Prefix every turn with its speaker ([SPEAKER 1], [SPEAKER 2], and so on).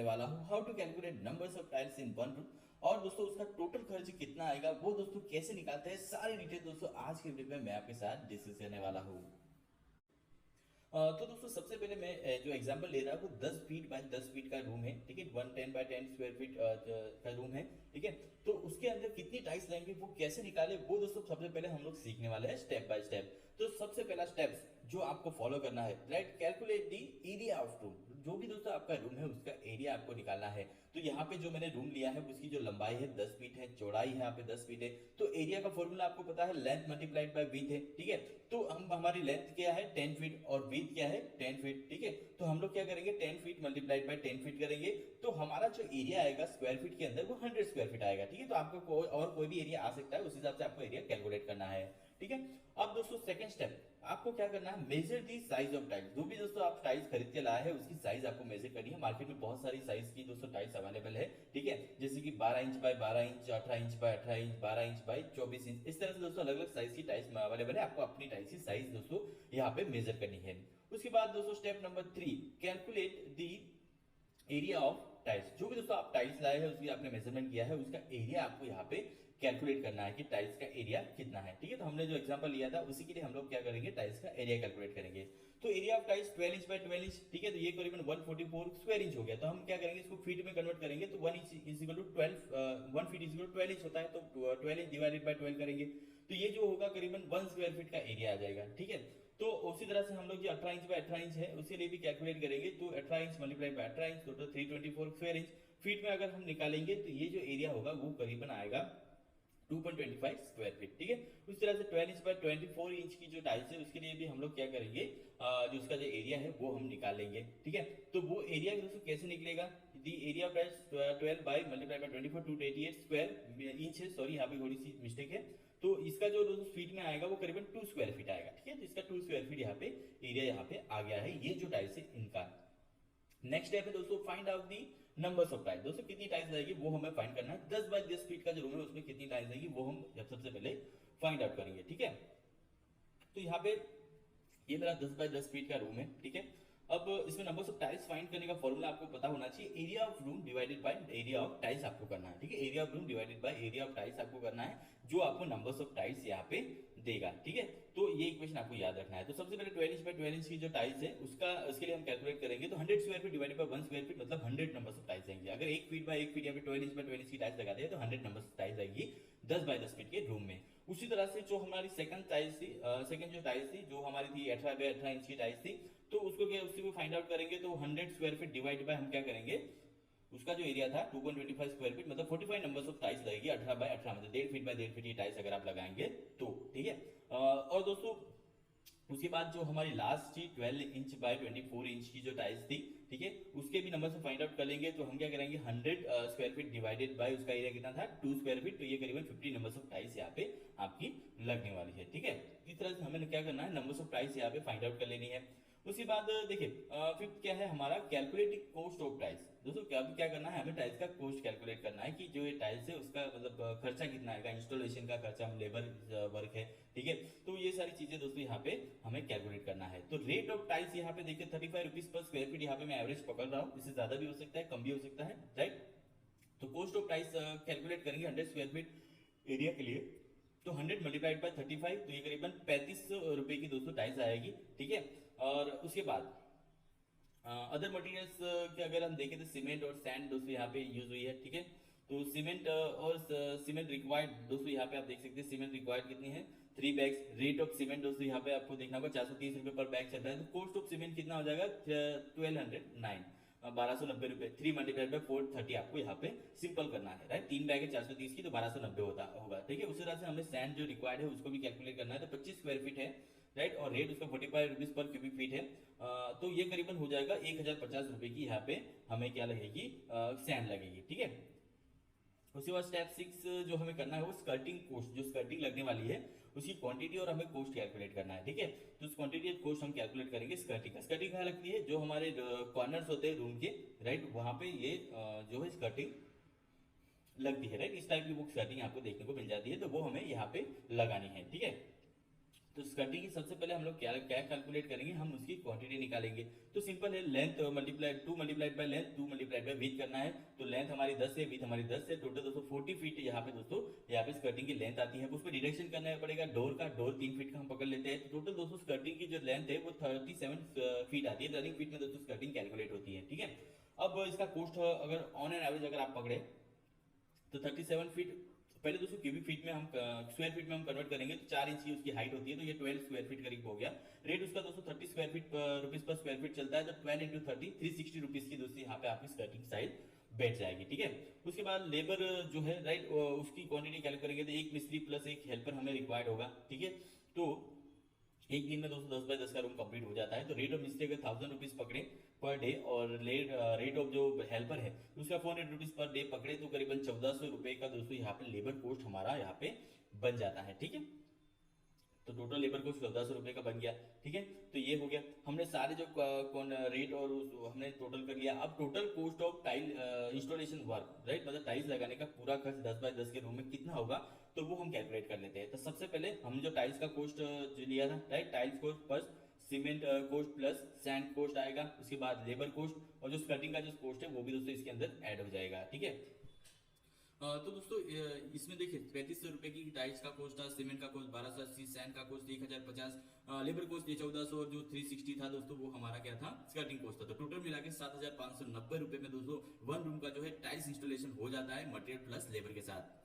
[SPEAKER 1] वाला हूँ how to calculate numbers of tiles in one room. और दोस्तों उसका टोटल खर्च कितना आएगा वो दोस्तों कैसे निकालते हैं सारी डिटेल दोस्तों आज के वीडियो में मैं आपके साथ डिस्कस करने वाला हूँ। तो दोस्तों सबसे पहले मैं जो एग्जांपल ले रहा हूँ 10 फीट बाय 10 फीट का रूम है, ठीक है। 110 बाय 10 स्क्वायर फीट का रूम है, ठीक है। तो उसके अंदर कितनी टाइल्स लगेंगे वो कैसे निकाले वो दोस्तों सबसे पहले हम लोग सीखने वाले हैं स्टेप बाय स्टेप। तो सबसे पहला स्टेप्स जो आपको फॉलो करना है, right, calculate the area of room. जो भी दोस्तों आपका रूम है उसका एरिया आपको निकालना है। तो यहाँ पे जो मैंने रूम लिया है उसकी जो लंबाई है 10 फीट है, चौड़ाई यहाँ पे 10 फीट है। तो एरिया का फॉर्मूला आपको पता है, लेंथ मल्टीप्लाइड बाय विड्थ है, ठीक है। तो हम हमारी लेंथ क्या है 10 फीट और विड्थ क्या है 10 फीट, ठीक है। तो हम लोग क्या करेंगे 10 फीट मल्टीप्लाइड बाय 10 फीट करेंगे। तो हमारा जो एरिया आएगा स्क्वायर फीट के अंदर वो 100 स्क्वायर फीट आएगा, ठीक है। तो आपको कोई भी एरिया आ सकता है, उस हिसाब से आपको एरिया कैलकुलेट करना है, ठीक है। अब दोस्तों सेकंड स्टेप आपको क्या करना है, measure the size of tiles. जो भी दोस्तों आप टाइल्स खरीद के लाए हैं उसकी साइज आपको मेजर करनी है। मार्केट में बहुत सारी साइज की दोस्तों टाइल्स अवेलेबल है, ठीक है। जैसे कि 12 inch by 12 inch, 18 inch by 18 inch, 12 inch by 24 inch, इस तरह से दोस्तों अलग अलग साइज की टाइल्स अवेलेबल है। आपको अपनी टाइल्स की साइज दोस्तों यहाँ पे मेजर करनी है। उसके बाद दोस्तों step number 3, calculate the area of tiles. जो भी दोस्तों आप टाइल्स लाए हैं उसकी आपने मेजरमेंट किया है उसका एरिया आपको यहाँ पे कैलकुलेट करना है कि टाइल्स का एरिया कितना है, ठीक है। तो हमने जो एग्जांपल लिया था उसी के लिए हम लोग क्या करेंगे, टाइल्स का एरिया कैलकुलेट करेंगे। तो area of tiles 12 inch by 12 inch, ठीक है। तो ये करीबन 144 स्क्वायर इंच हो गया। तो हम क्या करेंगे इसको फीट में कन्वर्ट करेंगे। तो 1 inch is equal to 12, 1 feet is equal to 12 inch होता है। तो 12 इंच डिवाइडेड बाय 12 करेंगे तो ये जो होगा करीबन 1 स्क्वायर फीट का एरिया आ जाएगा, ठीक है। तो उसी तरह से हम लोग जो 18 इंच बाय 18 इंच है उसके लिए भी कैलकुलेट करेंगे। तो 18 inch multiply by 18 inch total 324 square inch. Feet में अगर हम निकालेंगे तो ये जो एरिया होगा वो करीबन आएगा 2.25 स्क्वायर फीट, ठीक है। उस तरह से 12 इंच बाय 24 इंच की जो टाइल्स है उसके लिए भी हम लोग क्या करेंगे, जो उसका जो एरिया है वो हम निकाल लेंगे, ठीक है। तो वो एरिया दोस्तों कैसे निकलेगा, the area of tiles 12 by multiply by 24 288 square inch है, सॉरी यहाँ पे थोड़ी सी मिस्टेक है। तो इसका जो दोस्तों फीट में आएगा वो करीबन 2 स्क्वायर फीट आएगा, ठीक है। तो इसका 2 स्क्वायर फीट यहाँ पे एरिया यहाँ पे आ गया है, ये जो टाइल्स है इनका। नेक्स्ट स्टेप है दोस्तों find out the numbers of tiles. दोस्तों कितनी टाइल्स लगेगी वो हमें फाइंड करना है। 10 बाय 10 फीट का जो रूम है उसमें कितनी टाइल्स लगेगी वो हम जब सबसे पहले फाइंड आउट करेंगे, ठीक है। तो यहाँ पे ये मेरा 10 बाय 10 फीट का रूम है, ठीक है। अब इसमें नंबर्स ऑफ टाइल्स फाइंड करने का फॉर्मूला आपको पता होना चाहिए, area of room divided by area of tiles आपको करना है, ठीक है। Area of room divided by area of tiles आपको करना है, जो आपको नंबर्स ऑफ टाइल्स यहाँ पे देगा, ठीक है। तो ये इक्वेशन आपको याद रखना है। तो सबसे पहले 12 इंच बाय 12 इंच की जो टाइल्स है उसके लिए हम कैलकुलेट करेंगे। तो 100 square feet divided by 1 square feet मतलब 100 नंबर्स ऑफ टाइल्स आएंगे। अगर 1 फीट बाय 1 फीट या फिर 12 इंच बाय 12 इंच की टाइल्स लगाते हैं तो 100 नंबर्स ऑफ टाइल्स आएगी 10 बाय 10 फीट के रूम में। उसी तरह से जो हमारी सेकंड टाइल्स थी, सेकंड जो टाइल्स थी जो हमारी थी 18 बाय 18 इंच की टाइल्स थी, तो उसको क्या उसी को फाइंड आउट करेंगे। तो 100 स्क्वायर फीट डिवाइड बाय हम क्या करेंगे, उसका जो एरिया था 2.25 स्क्वायर फीट मतलब 45 नंबर्स ऑफ टाइल्स लगेगी 18 बाय 18 मतलब 1.5 फीट बाय 1.5 फीट की टाइल्स अगर आप लगाएंगे तो, ठीक है। और दोस्तों उसके बाद जो हमारी लास्ट थी 12 इंच बाय 24 इंच की जो टाइल्स थी, ठीक है, उसके भी नंबर से फाइंड आउट कर लेंगे। तो हम क्या करेंगे 100 स्क्वायर फीट डिवाइडेड बाय उसका एरिया कितना था 2 स्क्वायर फीट, तो ये करीबन 50 नंबर्स ऑफ टाइल्स यहाँ पे आपकी लगने वाली है, ठीक है। इस तरह से हमें क्या करना है, नंबर्स ऑफ टाइल्स यहाँ पे फाइंड आउट कर लेनी है। उसके बाद देखिए फिफ्थ क्या है हमारा, कैलकुलेटिंग कॉस्ट ऑफ टाइल्स। दोस्तों क्या करना है, हमें टाइल्स का कॉस्ट कैलकुलेट करना है कि जो ये टाइल्स है उसका मतलब खर्चा कितना आएगा, इंस्टॉलेशन का खर्चा, लेबर वर्क है, ठीक है। तो ये सारी चीजें दोस्तों यहाँ पे हमें कैलकुलेट करना है। तो रेट ऑफ टाइल्स यहाँ पे देखिए 35 रुपीज पर स्क्वायर फीट यहाँ पे मैं एवरेज पकड़ रहा हूँ, इससे ज्यादा भी हो सकता है कम भी हो सकता है, राइट। तो कॉस्ट ऑफ टाइल्स कैलकुलेट करेंगे 100 स्क्वायर फीट एरिया के लिए। तो 100 मल्टीप्लाइड बाय 35 तो ये करीबन 35 रुपए की दोस्तों टाइल्स आएगी, ठीक है। और उसके बाद अदर मटेरियल्स के अगर हम देखें तो सीमेंट और सैंड दोस्तों यहाँ पे यूज हुई है, ठीक है। तो सीमेंट और सीमेंट रिक्वायर्ड दोस्तों यहाँ पे आप देख सकते हैं सीमेंट रिक्वायर्ड कितनी है 3 बैग्स। रेट ऑफ सीमेंट दोस्तों यहाँ पे आपको देखना होगा 430 रुपए पर बैग चल रहा है। तो कॉस्ट ऑफ सीमेंट कितना हो जाएगा 1209, 1290 रुपए। 3 मल्टीप्लाइड बाय 430 आपको यहाँ पे सिंपल करना है, राइट। 3 बैग है 430 की तो 1290 होगा, ठीक है। उसी तरह से हमें सैंड जो रिक्वायर्ड है उसको भी कैलकुलेट करना है। तो 25 स्क्वायर फीट है, राइट, और रेट उसका 45 रुपीज पर क्यूबिक फीट है। तो ये करीबन हो जाएगा 1050 रुपए की यहाँ पे हमें क्या लगेगी, सैंड लगेगी, ठीक है। उसके बाद स्टेप 6 जो हमें करना है वो स्कर्टिंग कोस्ट, जो स्कर्टिंग लगने वाली है उसकी क्वांटिटी और हमें कोस्ट कैलकुलेट करना है, ठीक है। तो उस क्वांटिटी और कोस्ट हम कैलकुलेट करेंगे स्कर्टिंग का। स्कर्टिंग कहाँ लगती है, जो हमारे कॉर्नर्स होते हैं रूम के, राइट, वहां पे ये जो है स्कर्टिंग लगती है, राइट। इस टाइप की बुक स्कर्टिंग आपको देखने को मिल जाती है, तो वो हमें यहाँ पे लगानी है, ठीक है। तो स्कर्टिंग की सबसे पहले हम लोग क्या क्या कैलकुलेट करेंगे, हम उसकी क्वांटिटी निकालेंगे। तो सिंपल है, length multiplied 2 multiplied by length 2 multiplied by width करना है। तो लेंथ हमारी 10 है, विड्थ हमारी 10 है, टोटल दोस्तों 40 फीट यहाँ पे दोस्तों यहाँ पे स्कर्टिंग की लेंथ आती है। उसमें डिडक्शन करना पड़ेगा डोर का, डोर 3 फीट का हम पकड़ लेते हैं। तो टोटल दोस्तों स्कर्टिंग की जो लेंथ है वो 37 फीट आती है। रनिंग फीट में दोस्तों स्कर्टिंग कैलकुलेट होती है, ठीक है। अब इसका कोस्ट अगर ऑन एन एवरेज अगर आप पकड़े तो 37 फीट, पहले दोस्तों क्यूबिक फीट में हम स्क्वायर फीट में हम कन्वर्ट करेंगे तो 4 इंच की उसकी हाइट होती है, तो ये 12 स्क्वायर फीट करीब हो गया। रेट उसका दोस्तों 30 square feet rupees per square feet चलता है। तो 12 इंटू 30 360 रुपीज की दोस्तों यहाँ पे आपकी स्कर्टिंग साइज बैठ जाएगी, ठीक है। उसके बाद लेबर जो है राइट उसकी क्वांटिटी कैलकुलेट करेंगे तो एक मिस्त्री प्लस एक हेल्पर हमें रिक्वायर्ड होगा, ठीक है। तो एक दिन में दोस्तों 10 बाय 10 का रूम कंप्लीट हो जाता है। तो रेट ऑफ मिस्त्री अगर 1000 रुपीज पकड़े पर डे और रेट ऑफ जो हेल्पर है उसका 400 रुपीज पर डे पकड़े तो करीबन 1400 रुपए का दोस्तों यहाँ पे लेबर कोस्ट हमारा यहाँ पे बन जाता है, ठीक है। तो टोटल लेबर कोस्ट 1400 रुपए का बन गया, ठीक है। तो ये हो गया, हमने सारे जो रेट और हमने टोटल कर लिया। अब total cost of tile installation work right, मतलब टाइल्स लगाने का पूरा खर्च 10 बाय 10 के रूम में कितना होगा तो वो हम कैलकुलेट कर लेते हैं। तो सबसे पहले हम जो टाइल्स का कोस्ट जो लिया था right, tiles cost plus cement cost plus sand cost आएगा, उसके बाद लेबर कोस्ट और जो स्कर्टिंग का जो कोस्ट है वो भी दोस्तों इसके अंदर ऐड हो जाएगा, ठीक है। तो दोस्तों इसमें देखिए 3500 रुपए की टाइल्स का कोस्ट था, सीमेंट का कोस्ट 1280, सैंड का कोस्ट 1050, लेबर कोस्ट ये 1400 और जो 360 था दोस्तों वो हमारा क्या था, स्कर्टिंग कोस्ट था। तो टोटल मिला के 7590 रुपए में दोस्तों वन रूम का जो है टाइल्स इंस्टॉलेशन हो जाता है मटेरियल प्लस लेबर के साथ।